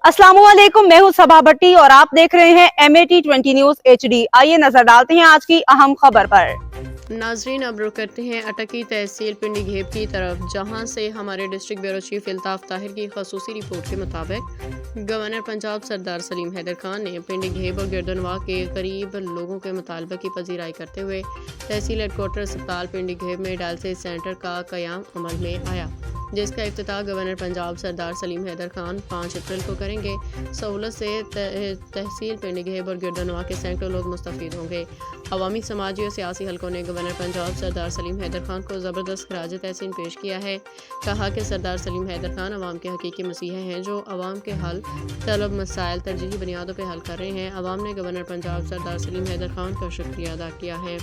अस्सलाम वालेकुम, मैं हूं सबा भट्टी और आप देख रहे हैं MAT20 न्यूज HD। आइए नजर डालते हैं आज की अहम खबर पर। नाजरीन, अब रुक करते हैं अटकी तहसील पिंडी घेब की तरफ, जहां से हमारे district bureau chief Iltaf Tahir की खसूसी रिपोर्ट के मुताबिक गवर्नर पंजाब सरदार सलीम हैदर खान ने पिंडी घेब और गिरदनवा के करीब लोगों के मुतालबे की पजीराई करते हुए तहसील हेडकोार्टर अस्पताल पिंडी घेब में डायलिसिस सेंटर का क़याम अमल में आया, जिसका इफ्तिताह गवर्नर पंजाब सरदार सलीम हैदर खान 5 अप्रैल को करेंगे। सहूलत से तहसील पिंडी घेब और गिरदनवा के सैकड़ों लोग मुस्तफ़ीद होंगे। अवामी, समाजी और सियासी हलकों ने गवर्नर पंजाब सरदार सलीम हैदर खान को ज़बरदस्त खराज तहसीन पेश किया है। कहा कि सरदार सलीम हैदर खान अवाम के हकीकी मसीहा हैं, जो अवाम के हल तलब मसाइल तरजीही बुनियादों पर हल कर रहे हैं। अवाम ने गवर्नर पंजाब सरदार सलीम हैदर खान का शुक्रिया अदा किया है।